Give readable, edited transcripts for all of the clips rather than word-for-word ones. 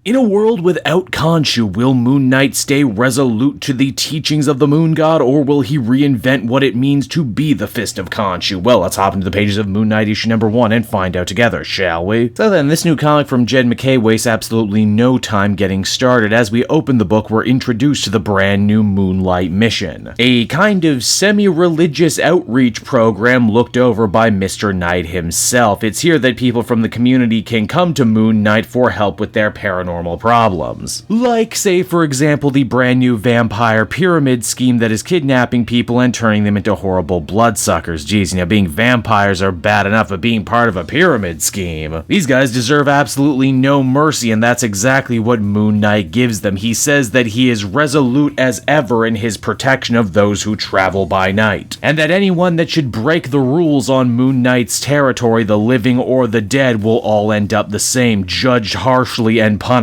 In a world without Khonshu, will Moon Knight stay resolute to the teachings of the Moon God, or will he reinvent what it means to be the Fist of Khonshu? Well, let's hop into the pages of Moon Knight issue number 1 and find out together, shall we? So then, this new comic from Jed MacKay wastes absolutely no time getting started. As we open the book, we're introduced to the brand new Moonlight Mission, a kind of semi-religious outreach program looked over by Mr.Knight himself. It's here that people from the community can come to Moon Knight for help with their paranormal problems. Like, say, for example, the brand new vampire pyramid scheme that is kidnapping people and turning them into horrible bloodsuckers. Geez, being vampires are bad enough, but being part of a pyramid scheme. These guys deserve absolutely no mercy, and that's exactly what Moon Knight gives them. He says that he is resolute as ever in his protection of those who travel by night, and that anyone that should break the rules on Moon Knight's territory, the living or the dead, will all end up the same, judged harshly and punished.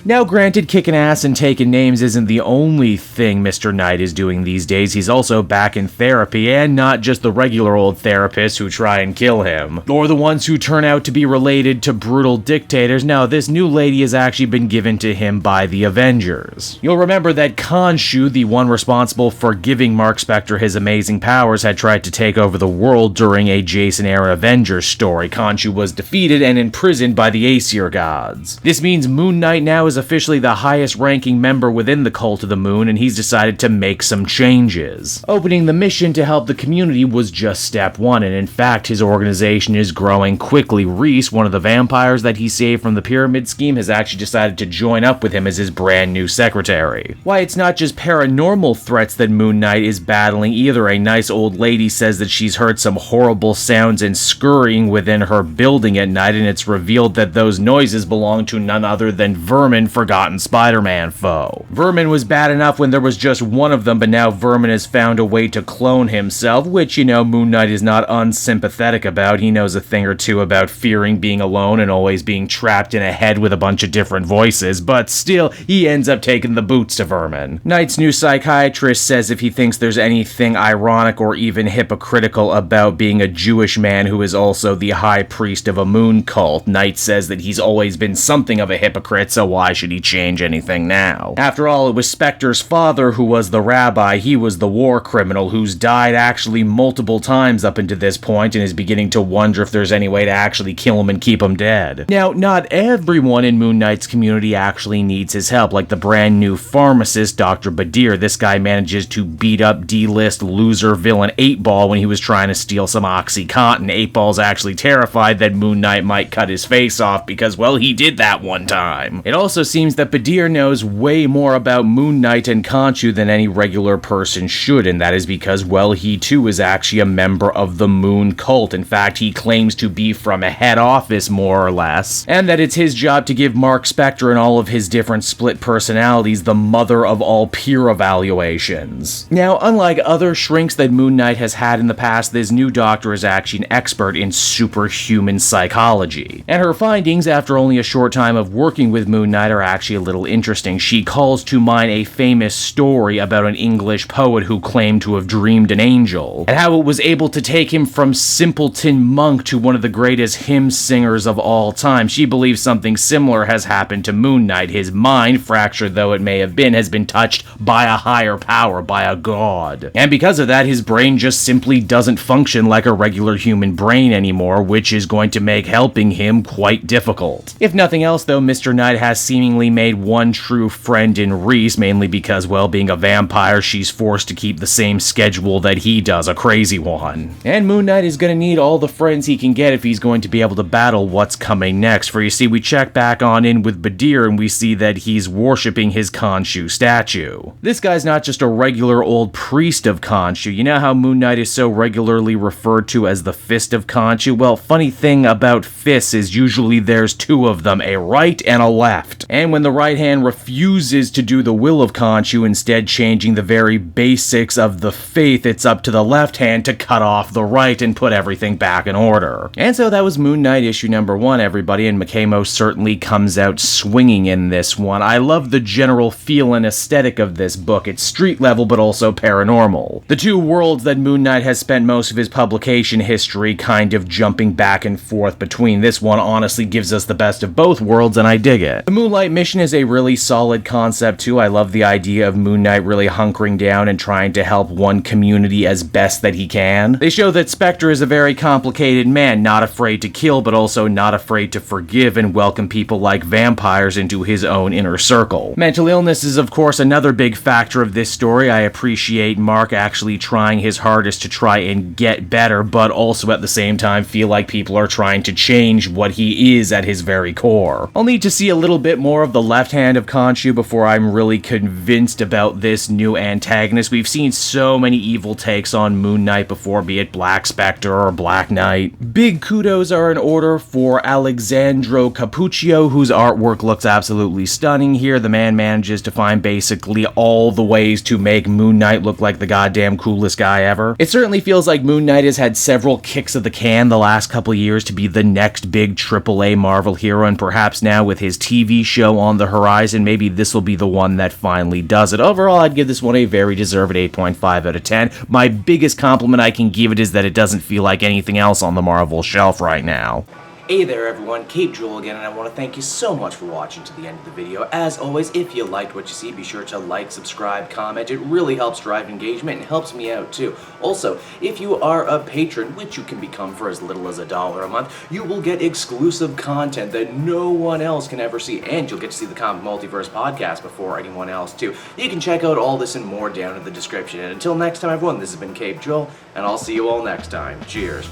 Now granted, kicking ass and taking names isn't the only thing Mr. Knight is doing these days. He's also back in therapy, and not just the regular old therapists who try and kill him, or the ones who turn out to be related to brutal dictators. No, this new lady has actually been given to him by the Avengers. You'll remember that Khonshu, the one responsible for giving Marc Spector his amazing powers, had tried to take over the world during a Jason-era Avengers story. Khonshu was defeated and imprisoned by the Aesir gods. This means Moon Knight now is officially the highest ranking member within the Cult of the Moon, and he's decided to make some changes. Opening the mission to help the community was just step one, and in fact his organization is growing quickly. Reese, one of the vampires that he saved from the pyramid scheme, has actually decided to join up with him as his brand new secretary. Why, it's not just paranormal threats that Moon Knight is battling either. A nice old lady says that she's heard some horrible sounds and scurrying within her building at night, and it's revealed that those noises belong to none other than Vermin, forgotten Spider-Man foe. Vermin was bad enough when there was just one of them, but now Vermin has found a way to clone himself, which, Moon Knight is not unsympathetic about. He knows a thing or two about fearing being alone and always being trapped in a head with a bunch of different voices, but still, he ends up taking the boots to Vermin. Knight's new psychiatrist says if he thinks there's anything ironic or even hypocritical about being a Jewish man who is also the high priest of a moon cult, Knight says that he's always been something of a hypocrite, so why should he change anything now? After all, it was Spector's father who was the rabbi. He was the war criminal who's died actually multiple times up until this point and is beginning to wonder if there's any way to actually kill him and keep him dead. Now, not everyone in Moon Knight's community actually needs his help, like the brand new pharmacist, Dr. Badir. This guy manages to beat up D-list loser villain 8-Ball when he was trying to steal some OxyContin. 8-Ball's actually terrified that Moon Knight might cut his face off because, well, he did that one time. It also seems that Badir knows way more about Moon Knight and Khonshu than any regular person should, and that is because, well, he too is actually a member of the Moon Cult. In fact, he claims to be from a head office, more or less, and that it's his job to give Marc Spector and all of his different split personalities the mother of all peer evaluations. Now, unlike other shrinks that Moon Knight has had in the past, this new doctor is actually an expert in superhuman psychology, and her findings after only a short time of working with Moon Knight are actually a little interesting. She calls to mind a famous story about an English poet who claimed to have dreamed an angel, and how it was able to take him from simpleton monk to one of the greatest hymn singers of all time. She believes something similar has happened to Moon Knight. His mind, fractured though it may have been, has been touched by a higher power, by a god. And because of that, his brain just simply doesn't function like a regular human brain anymore, which is going to make helping him quite difficult. If nothing else though, Mr. Knight has seemingly made one true friend in Reese, mainly because, well, being a vampire, she's forced to keep the same schedule that he does, a crazy one. And Moon Knight is going to need all the friends he can get if he's going to be able to battle what's coming next. For you see, we check back on in with Badir and we see that he's worshipping his Khonshu statue. This guy's not just a regular old priest of Khonshu. You know how Moon Knight is so regularly referred to as the Fist of Khonshu? Well, funny thing about fists is usually there's two of them, a right and a left. And when the right hand refuses to do the will of Khonshu, instead changing the very basics of the faith, it's up to the left hand to cut off the right and put everything back in order. And so that was Moon Knight issue number 1, everybody, and MacKay most certainly comes out swinging in this one. I love the general feel and aesthetic of this book. It's street level but also paranormal. The two worlds that Moon Knight has spent most of his publication history kind of jumping back and forth between. This one honestly gives us the best of both worlds and I dig it. The Moonlight Moonlight Mission is a really solid concept too. I love the idea of Moon Knight really hunkering down and trying to help one community as best that he can. They show that Spector is a very complicated man, not afraid to kill, but also not afraid to forgive and welcome people like vampires into his own inner circle. Mental illness is of course another big factor of this story. I appreciate Marc actually trying his hardest to try and get better, but also at the same time feel like people are trying to change what he is at his very core. I'll need to see a little bit more of the left hand of Khonshu before I'm really convinced about this new antagonist. We've seen so many evil takes on Moon Knight before, be it Black Spector or Black Knight. Big kudos are in order for Alexandro Cappuccio, whose artwork looks absolutely stunning here. The man manages to find basically all the ways to make Moon Knight look like the goddamn coolest guy ever. It certainly feels like Moon Knight has had several kicks of the can the last couple years to be the next big AAA Marvel hero, and perhaps now with his TV show on the horizon, maybe this will be the one that finally does it. Overall, I'd give this one a very deserved 8.5 out of 10. My biggest compliment I can give it is that it doesn't feel like anything else on the Marvel shelf right now. Hey there everyone, Cape Joel again, and I want to thank you so much for watching to the end of the video. As always, if you liked what you see, be sure to like, subscribe, comment. It really helps drive engagement and helps me out too. Also, if you are a patron, which you can become for as little as $1 a month, you will get exclusive content that no one else can ever see, and you'll get to see the Comic Multiverse podcast before anyone else too. You can check out all this and more down in the description. And until next time everyone, this has been Cape Joel, and I'll see you all next time. Cheers.